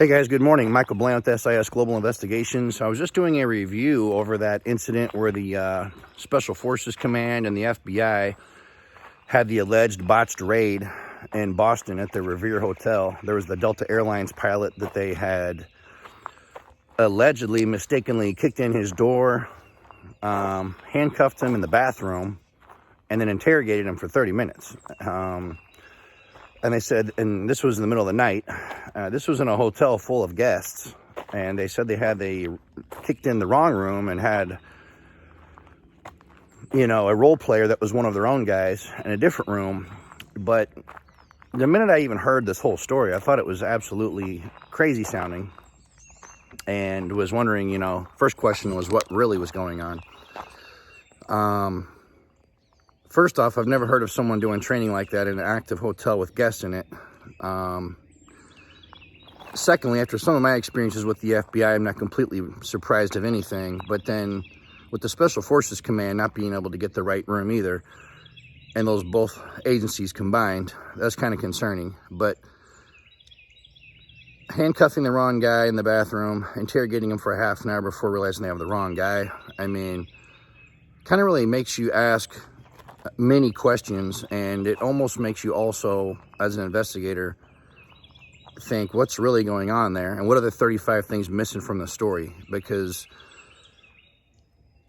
Hey guys, good morning. Michael Bland with S.I.S Global Investigations. I was just doing a review over that incident where the Special Forces Command and the F.B.I. had the alleged botched raid in Boston at the Revere Hotel. There was the Delta Airlines pilot that they had allegedly mistakenly kicked in his door, handcuffed him in the bathroom, and then interrogated him for 30 minutes. And they said, and this was in the middle of the night, this was in a hotel full of guests, and they said they kicked in the wrong room and had, a role player that was one of their own guys in a different room. But the minute I even heard this whole story, I thought it was absolutely crazy sounding, and was wondering, first question was what really was going on. First off, I've never heard of someone doing training like that in an active hotel with guests in it. Secondly, after some of my experiences with the FBI, I'm not completely surprised of anything. But then with the Special Forces Command not being able to get the right room either, and those both agencies combined, that's kind of concerning. But handcuffing the wrong guy in the bathroom, interrogating him for a half an hour before realizing they have the wrong guy, kind of really makes you ask many questions, and it almost makes you also, as an investigator, think what's really going on there and what are the 35 things missing from the story. Because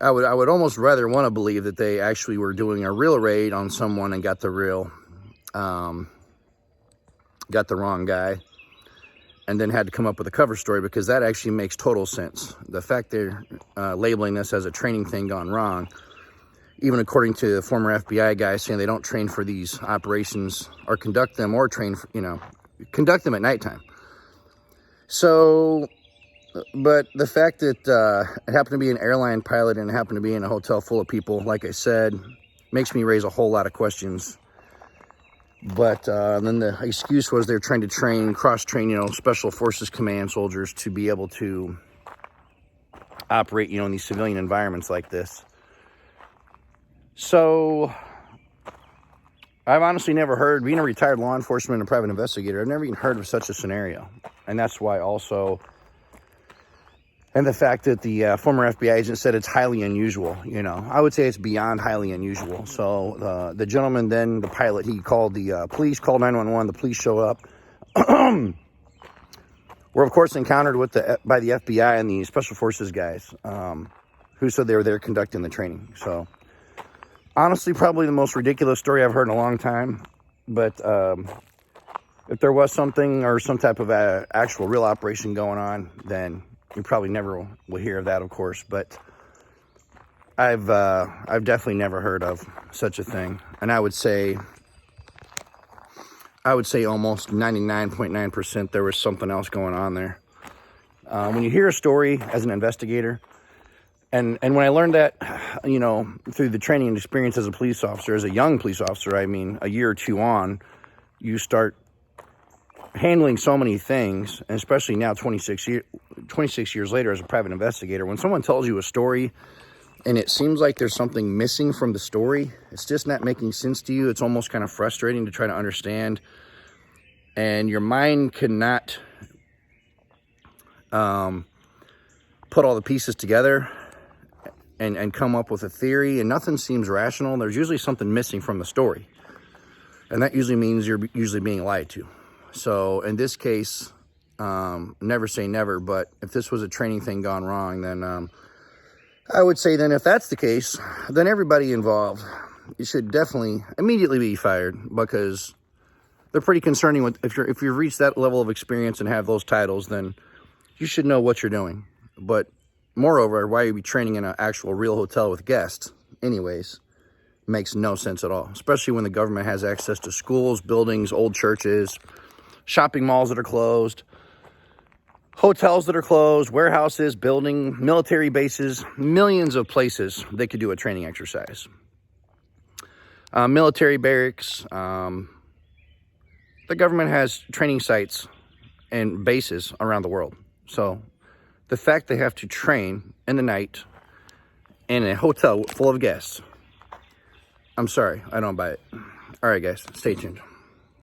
I would almost rather want to believe that they actually were doing a real raid on someone and got the wrong guy, and then had to come up with a cover story, because that actually makes total sense. The fact they're labeling this as a training thing gone wrong, even according to the former FBI guy saying they don't train for these operations or conduct them conduct them at nighttime. So, but the fact that it happened to be an airline pilot and it happened to be in a hotel full of people, like I said, makes me raise a whole lot of questions. But then the excuse was they're trying to cross-train, Special Forces Command soldiers to be able to operate, in these civilian environments like this. So, I've honestly never heard, being a retired law enforcement and private investigator, I've never even heard of such a scenario. And that's why also, and the fact that the former FBI agent said it's highly unusual, I would say it's beyond highly unusual. So, the gentleman then, the pilot, he called the police, called 911, the police show up. We're, of course, encountered by the FBI and the Special Forces guys, who said they were there conducting the training. So, honestly, probably the most ridiculous story I've heard in a long time. But if there was something or some type of actual real operation going on, then you probably never will hear of that, of course. But I've definitely never heard of such a thing. And I would say almost 99.9% there was something else going on there. When you hear a story as an investigator, and when I learned that, through the training and experience as a police officer, as a young police officer, a year or two on, you start handling so many things, and especially now 26 years later as a private investigator, when someone tells you a story and it seems like there's something missing from the story, it's just not making sense to you, it's almost kind of frustrating to try to understand, and your mind cannot put all the pieces together and come up with a theory, and nothing seems rational. There's usually something missing from the story, and that usually means you're usually being lied to. So in this case, never say never, but if this was a training thing gone wrong, then I would say then if that's the case, then everybody involved, you should definitely immediately be fired, because they're pretty concerning. If you've reached that level of experience and have those titles, then you should know what you're doing. But moreover, why you be training in an actual real hotel with guests anyways makes no sense at all, especially when the government has access to schools, buildings, old churches, shopping malls that are closed, hotels that are closed, warehouses, military bases, millions of places they could do a training exercise. Military barracks, the government has training sites and bases around the world. So the fact they have to train in the night in a hotel full of guests, I'm sorry, I don't buy it. All right, guys, stay tuned.